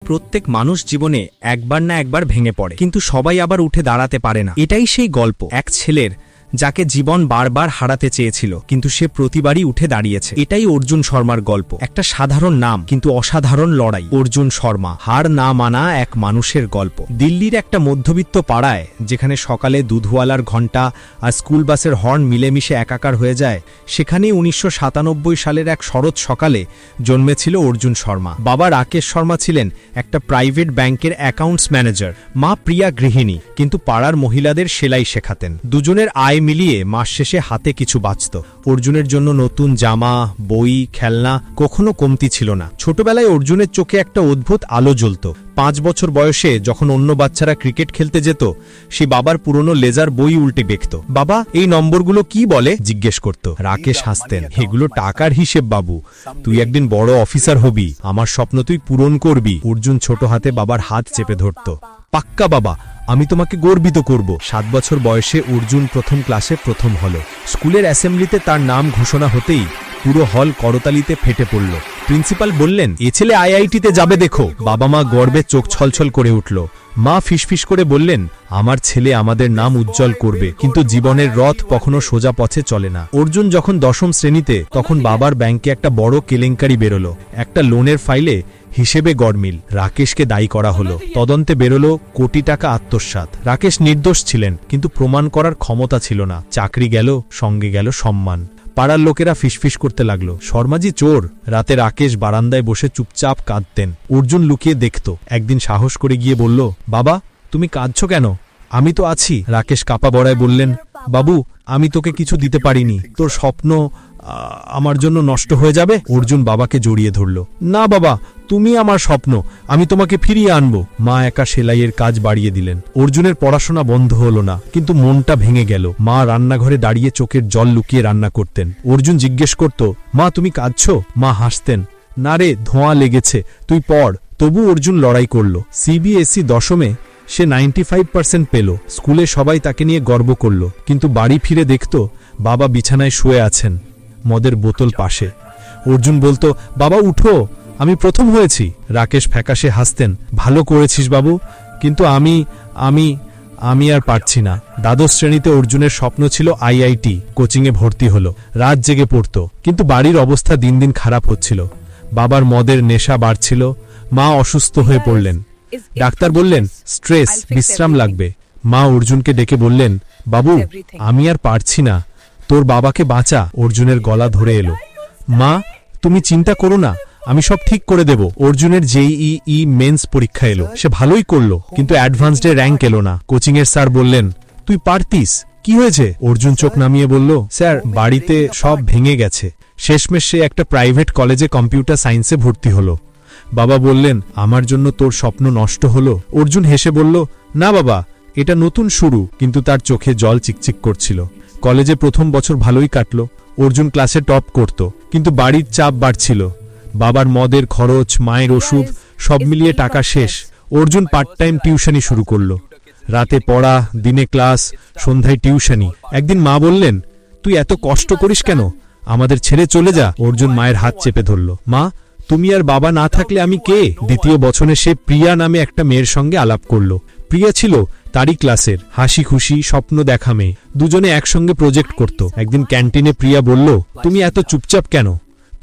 প্রত্যেক মানুষ জীবনে একবার না একবার ভেঙে পড়ে, কিন্তু সবাই আবার উঠে দাঁড়াতে পারে না। এটাই সেই গল্প এক ছেলের যাকে জীবন বারবার হারাতে চেয়েছিল, কিন্তু সে প্রতিবারই উঠে দাঁড়িয়েছে। এটাই অর্জুন শর্মার গল্প। একটা সাধারণ নাম, কিন্তু অসাধারণ লড়াই। অর্জুন শর্মা, হার না মানা এক মানুষের গল্প। দিল্লির একটা মধ্যবিত্ত পাড়ায়, যেখানে সকালে দুধওয়ালার ঘণ্টা আর স্কুল বাসের হর্ন মিলেমিশে একাকার হয়ে যায়, সেখানেই ১৯৯৭ সালের এক শরৎ সকালে জন্মেছিল অর্জুন শর্মা। বাবা রাকেশ শর্মা ছিলেন একটা প্রাইভেট ব্যাংকের অ্যাকাউন্টস ম্যানেজার, মা প্রিয়া গৃহিণী, কিন্তু পাড়ার মহিলাদের সেলাই শেখাতেন। দুজনের আয় মিলিয়ে মাস শেষে হাতে কিছু বাঁচত। অর্জুনের জন্য নতুন জামা, বই, খেলনা কখনো কমতি ছিল না। ছোটবেলায় অর্জুনের চোখে একটা অদ্ভুত আলো জ্বলত। ৫ বছর বয়সে যখন অন্য বাচ্চারা ক্রিকেট খেলতে যেত, সে বাবার পুরনো লেজার বই উল্টে দেখত। বাবা, এই নম্বরগুলো কি বলে জিজ্ঞেস করত। রাকেশ হাসতেন, এগুলো টাকার হিসেব বাবু, তুই একদিন বড় অফিসার হবি, আমার স্বপ্ন তুই পূরণ করবি। অর্জুন ছোট হাতে বাবার হাত চেপে ধরত। পাক্কা বাবা, আমি তোমাকে গর্বিত করব। ৭ বছর বয়সে অর্জুন প্রথম ক্লাসে প্রথম হলো। স্কুলের অ্যাসেম্বলিতে তার নাম ঘোষণা হতেই পুরো হল করতালিতে ফেটে পড়ল। প্রিন্সিপাল বললেন, এ ছেলে আইআইটিতে যাবে দেখো। বাবা মা গর্বে চোখ ছলছল করে উঠল। মা ফিসফিস করে বললেন, আমার ছেলে আমাদের নাম উজ্জ্বল করবে, কিন্তু জীবনের রথ কখনো সোজা পথে চলে না। অর্জুন যখন ১০ম শ্রেণীতে, তখন বাবার ব্যাংকে একটা বড় কেলেঙ্কারি বেরোলো। একটা লোনের ফাইলে হিসেবে গড়মিল। রাকেশকে দায়ী করা হলো। তদন্তে বেরোলো কোটি টাকা আত্মসাৎ। রাকেশ নির্দোষ ছিলেন, কিন্তু প্রমাণ করার ক্ষমতা ছিল না। চাকরি গেল, সঙ্গে গেল সম্মান। পাড়ার লোকেরা ফিসফিস করতে লাগলো, শর্মাজি চোর। রাতে রাকেশ বারান্দায় বসে চুপচাপ কাঁদতেন। অর্জুন লুকিয়ে দেখত। একদিন সাহস করে গিয়ে বলল, বাবা, তুমি কাঁদছো কেন? আমি তো আছি। রাকেশ কাপা বড়ায় বললেন, বাবু, আমি তোকে কিছু দিতে পারিনি। তোর স্বপ্ন আমার জন্য নষ্ট হয়ে যাবে। অর্জুন বাবাকে জড়িয়ে ধরল। না বাবা, তুমি আমার স্বপ্ন, আমি তোমাকে ফিরিয়ে আনবো। মা একা সেলাইয়ের কাজ বাড়িয়ে দিলেন। অর্জুনের পড়াশোনা বন্ধ হলো না, কিন্তু মনটা ভেঙে গেল। মা রান্নাঘরে দাঁড়িয়ে চোখের জল লুকিয়ে রান্না করতেন। অর্জুন জিজ্ঞেস করত, মা তুমি কাঁদছো? মা হাসতেন, না রে, ধোঁয়া লেগেছে, তুই পড়। তবু অর্জুন লড়াই করল। সিবিএসই ১০মে সে ৯৫% পেল। স্কুলে সবাই তাকে নিয়ে গর্ব করল, কিন্তু বাড়ি ফিরে দেখত বাবা বিছানায় শুয়ে আছেন, মদের বোতল পাশে। অর্জুন বলতো, বাবা উঠো, আমি প্রথম হয়েছি। রাকেশ ফ্যাকাশে হাসতেন, ভালো করেছিস বাবু, কিন্তু আমি আর পারছি না। দ্বাদশ শ্রেণীতে অর্জুনের স্বপ্ন ছিল আইআইটি কোচিংয়ে ভর্তি হলো। রাত জেগে পড়ত, কিন্তু বাড়ির অবস্থা দিন দিন খারাপ হচ্ছিল। বাবার মদের নেশা বাড়ছিল। মা অসুস্থ হয়ে পড়লেন। ডাক্তার বললেন, স্ট্রেস, বিশ্রাম লাগবে। মা অর্জুনকে ডেকে বললেন, বাবু, আমি আর পারছি না, তোর বাবাকে বাঁচা। অর্জুনের গলা ধরে এলো। মা, তুমি চিন্তা করো না, আমি সব ঠিক করে দেব। অর্জুনের জেইই মেন্স পরীক্ষা এলো। সে ভালোই করলো, কিন্তু অ্যাডভান্সডে র্যাঙ্ক এলো না। কোচিংয়ের স্যার বললেন, তুই পারতিস, কি হয়েছে? অর্জুন চোখ নামিয়ে বলল, স্যার, বাড়িতে সব ভেঙে গেছে। শেষমেশ সে একটা প্রাইভেট কলেজে কম্পিউটার সায়েন্সে ভর্তি হলো। বাবা বললেন, আমার জন্য তোর স্বপ্ন নষ্ট হলো? অর্জুন হেসে বলল, না বাবা, এটা নতুন শুরু। কিন্তু তার চোখে জল চিকচিক করছিল। কলেজে প্রথম বছর ভালোই কাটল। অর্জুন ক্লাসে টপ করত, কিন্তু বাড়ির চাপ বাড়ছিল। বাবার মদের খরচ, মায়ের ওষুধ, সব মিলিয়ে টাকা শেষ। অর্জুন পার্ট টাইম টিউশনি শুরু করল। রাতে পড়া, দিনে ক্লাস, সন্ধ্যায় টিউশনি। একদিন মা বললেন, তুই এত কষ্ট করিস কেন? আমাদের ছেড়ে চলে যা। অর্জুন মায়ের হাত চেপে ধরল। মা, তুমি আর বাবা না থাকলে আমি কে? দ্বিতীয় বছরে সে প্রিয়া নামে একটা মেয়ের সঙ্গে আলাপ করল। প্রিয়া ছিল তারই ক্লাসের, হাসি খুশি, স্বপ্ন দেখা মেয়ে। দুজনে একসঙ্গে প্রজেক্ট করত। একদিন ক্যান্টিনে প্রিয়া বলল, তুমি এত চুপচাপ কেন?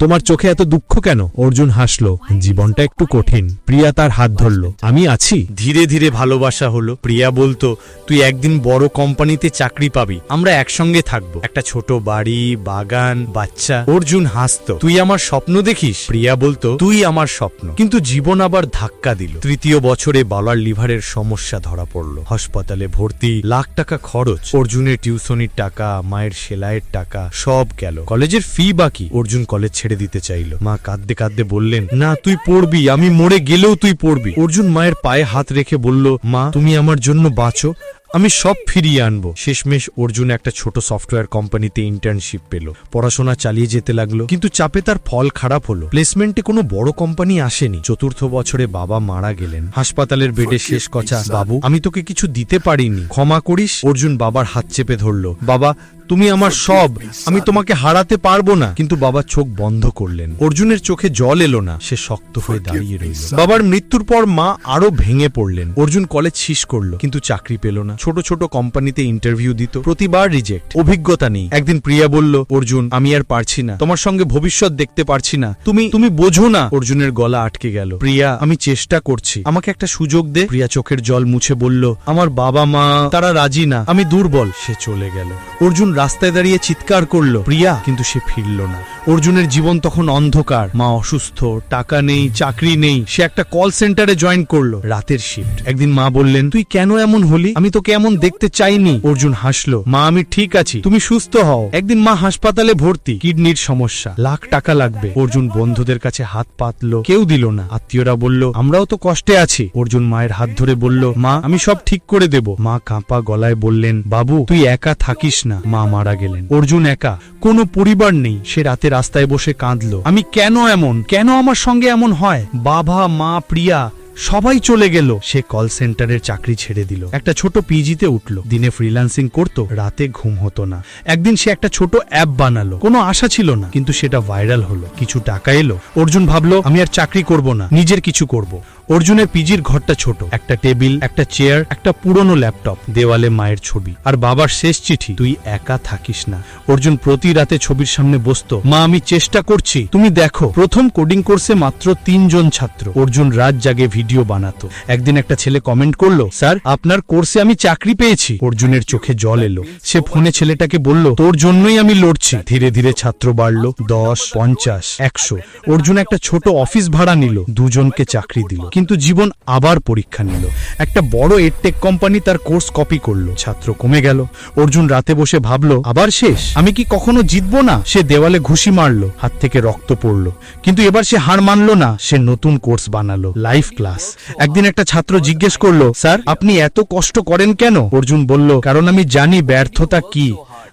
তোমার চোখে এত দুঃখ কেন? অর্জুন হাসল, জীবনটা একটু কঠিন। প্রিয়া তার হাত ধরল, আমি আছি। ধীরে ধীরে ভালোবাসা হলো। প্রিয়া বলতো, তুই একদিন বড় কোম্পানিতে চাকরি পাবি, আমরা একসঙ্গে থাকবো, একটা ছোট বাড়ি, বাগান, বাচ্চা। অর্জুন হাসতো, তুই আমার স্বপ্ন দেখিস? প্রিয়া বলতো, তুই আমার স্বপ্ন। কিন্তু জীবন আবার ধাক্কা দিল। তৃতীয় বছরে বাবার লিভারের সমস্যা ধরা পড়লো। হাসপাতালে ভর্তি, লাখ টাকা খরচ। অর্জুনের টিউশনির টাকা, মায়ের সেলাইয়ের টাকা, সব গেল। কলেজের ফি বাকি। অর্জুন কলেজ ছেড়ে দিতে চাইল। মা কাঁদতে কাঁদতে বললেন, না, তুই পড়বি, আমি মরে গেলেও তুই পড়বি। অর্জুন মায়ের পায়ে হাত রেখে বলল, মা, তুমি আমার জন্য বাঁচো, আমি সব ফিরিয়ে আনবো। শেষমেশ অর্জুন একটা ছোট সফটওয়্যার কোম্পানিতে ইন্টার্নশিপ পেল। পড়াশোনা চালিয়ে যেতে লাগলো, কিন্তু চাপে তার ফল খারাপ হলো। প্লেসমেন্টে কোনো বড় কোম্পানি আসেনি। চতুর্থ বছরে বাবা মারা গেলেন। হাসপাতালের বেডে শেষ কথা, বাবু আমি তোকে কিছু দিতে পারিনি, ক্ষমা করিস। অর্জুন বাবার হাত চেপে ধরলো। বাবা তুমি আমার সব, আমি তোমাকে হারাতে পারবো না। কিন্তু বাবা চোখ বন্ধ করলেন। অর্জুনের চোখে জল এলো না, সে শক্ত হয়ে দাঁড়িয়ে রইল। বাবার মৃত্যুর পর মা আরো ভেঙে পড়লেন। অর্জুন কলেজ শেষ করলো, কিন্তু চাকরি পেল না। ছোট ছোট কোম্পানিতে ইন্টারভিউ দিত, প্রতিবার রিজেক্ট। অভিজ্ঞতা নেই। একদিন প্রিয়া বলল, অর্জুন আমি আর পারছি না, তোমার সঙ্গে ভবিষ্যৎ দেখতে পারছি না, তুমি বোঝো না। অর্জুনের গলা আটকে গেল। প্রিয়া আমি চেষ্টা করছি, আমাকে একটা সুযোগ দে। প্রিয়া চোখের জল মুছে বলল, আমার বাবা মা তারা রাজি না, আমি দুর্বল। সে চলে গেল। অর্জুন রাস্তায় দাঁড়িয়ে চিৎকার করলো, প্রিয়া, কিন্তু সে ফিরল না। অর্জুনের জীবন তখন অন্ধকার। মা অসুস্থ, টাকা নেই, চাকরি নেই। সে একটা কল সেন্টারে জয়েন করলো, রাতের শিফট। একদিন মা বললেন, তুই কেন এমন হলি? আমি তোকে এমন দেখতে চাইনি। অর্জুন হাসলো, মা আমি ঠিক আছি, তুমি সুস্থ হও। একদিন মা হাসপাতালে ভর্তি, কিডনির সমস্যা, লাখ টাকা লাগবে। অর্জুন বন্ধুদের কাছে হাত পাতলো, কেউ দিল না। আত্মীয়রা বলল, আমরাও তো কষ্টে আছি। অর্জুন মায়ের হাত ধরে বলল, মা আমি সব ঠিক করে দেব। মা কাঁপা গলায় বললেন, বাবু তুই একা থাকিস না। মা মারা গেলেন। অর্জুন একা, কোনো পরিবার নেই। সে রাতে রাস্তায় বসে কাঁদলো, আমি কেন এমন, কেন আমার সঙ্গে এমন হয়? বাবা মা প্রিয়া সবাই চলে গেল। সে কল সেন্টারের চাকরি ছেড়ে দিল, একটা ছোট পিজিতে উঠলো। দিনে ফ্রিল্যান্সিং করতো, রাতে ঘুম হতো না। একদিন সে একটা ছোট অ্যাপ বানালো, কোনো আশা ছিল না, কিন্তু সেটা ভাইরাল হলো, কিছু টাকা এলো। অর্জুন ভাবলো, আমি আর চাকরি করব না, নিজের কিছু করব। অর্জুনের পিজির ঘরটা ছোট, একটা টেবিল, একটা চেয়ার, একটা পুরনো ল্যাপটপ, দেওয়ালে মায়ের ছবি আর বাবার শেষ চিঠি, তুই একা থাকিস না। অর্জুন প্রতি রাতে ছবির সামনে বসতো, মা আমি চেষ্টা করছি, তুমি দেখো। প্রথম কোডিং কোর্সে মাত্র 3 জন ছাত্র। অর্জুন রাত জাগে ভিডিও বানাতো। একদিন একটা ছেলে কমেন্ট করলো, স্যার আপনার কোর্সে আমি চাকরি পেয়েছি। অর্জুনের চোখে জল এলো। সে ফোনে ছেলেটাকে বলল, তোর জন্যই আমি লড়ছি। ধীরে ধীরে ছাত্র বাড়লো, 10, 50, 100। অর্জুন একটা ছোট অফিস ভাড়া নিল, 2 জনকে চাকরি দিল। কিন্তু জীবন আবার পরীক্ষা নিল। একটা বড় এডটেক কোম্পানি তার কোর্স কপি করলো, ছাত্র কমে গেল। অর্জুন রাতে বসে ভাবলো, আবার শেষ, আমি কি কখনো জিতবো না? সে দেওয়ালে ঘুষি মারলো, হাত থেকে রক্ত পড়লো। কিন্তু এবার সে হার মানলো না। সে নতুন কোর্স বানালো, লাইভ ক্লাস। একদিন একটা ছাত্র জিজ্ঞেস করলো, স্যার আপনি এত কষ্ট করেন কেন? অর্জুন বলল, কারণ আমি জানি ব্যর্থতা কি,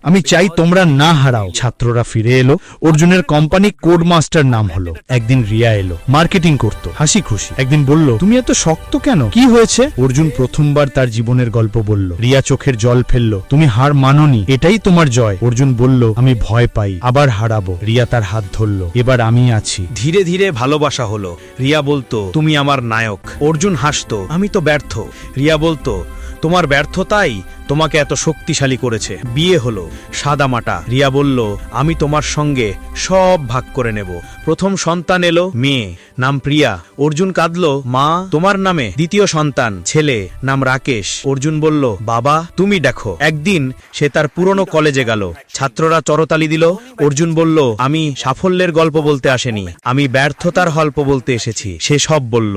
আমি চাই তোমরা না হারাও। ছাত্ররা ফিরে এলো। অর্জুনের কোম্পানি কোড মাস্টার নাম হলো। একদিন রিয়া এলো, মার্কেটিং করতো, হাসি খুশি। একদিন বলল, তুমি এত শক্ত কেন, কি হয়েছে? অর্জুন প্রথমবার তার জীবনের গল্প বলল। রিয়া চোখের জল ফেললো, তুমি হার মানোনি, এটাই তোমার জয়। অর্জুন বলল, আমি ভয় পাই, আবার হারাবো। রিয়া তার হাত ধরলো, এবার আমি আছি। ধীরে ধীরে ভালোবাসা হলো। রিয়া বলতো, তুমি আমার নায়ক। অর্জুন হাসতো, আমি তো ব্যর্থ। রিয়া বলতো, তোমার ব্যর্থতাই তোমাকে এত শক্তিশালী করেছে। বিয়ে হলো, সাদামাটা। রিয়া বলল, আমি তোমার সঙ্গে সব ভাগ করে নেব। প্রথম সন্তান এলো, মেয়ে, নাম প্রিয়া। অর্জুন কাঁদলো, মা তোমার নামে দ্বিতীয় সন্তান, ছেলে, নাম রাকেশ। অর্জুন বলল, বাবা তুমি দেখো। একদিন সে তার পুরনো কলেজে গেল, ছাত্ররা চরতালি দিল। অর্জুন বলল, আমি সাফল্যের গল্প বলতে আসেনি, আমি ব্যর্থতার গল্প বলতে এসেছি। সে সব বলল।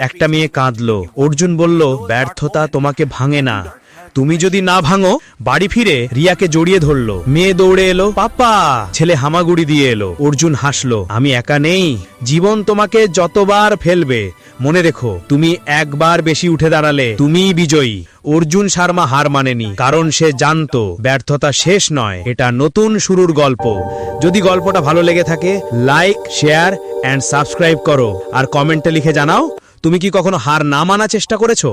একটা মেয়ে কাঁদলো। অর্জুন বলল, ব্যর্থতা তোমাকে ভাঙে না, তুমি যদি না ভাঙো। বাড়ি ফিরে রিয়াকে জড়িয়ে ধরলো। মেয়ে দৌড়ে এলো, পাপা। ছেলে হামাগুড়ি দিয়ে এলো। অর্জুন হাসলো, আমি একা নেই, জীবন তোমাকে যতবার ফেলবে, মনে রেখো তুমি একবার বেশি উঠে দাঁড়ালে তুমিই বিজয়ী। অর্জুন শর্মা হার মানেনি, কারণ সে জানতো ব্যর্থতা শেষ নয়, এটা নতুন শুরুর গল্প। যদি গল্পটা ভালো লেগে থাকে, লাইক, শেয়ার এন্ড সাবস্ক্রাইব করো। আর কমেন্টে লিখে জানাও, তুমি কি কখনো হার না মানার চেষ্টা করেছো?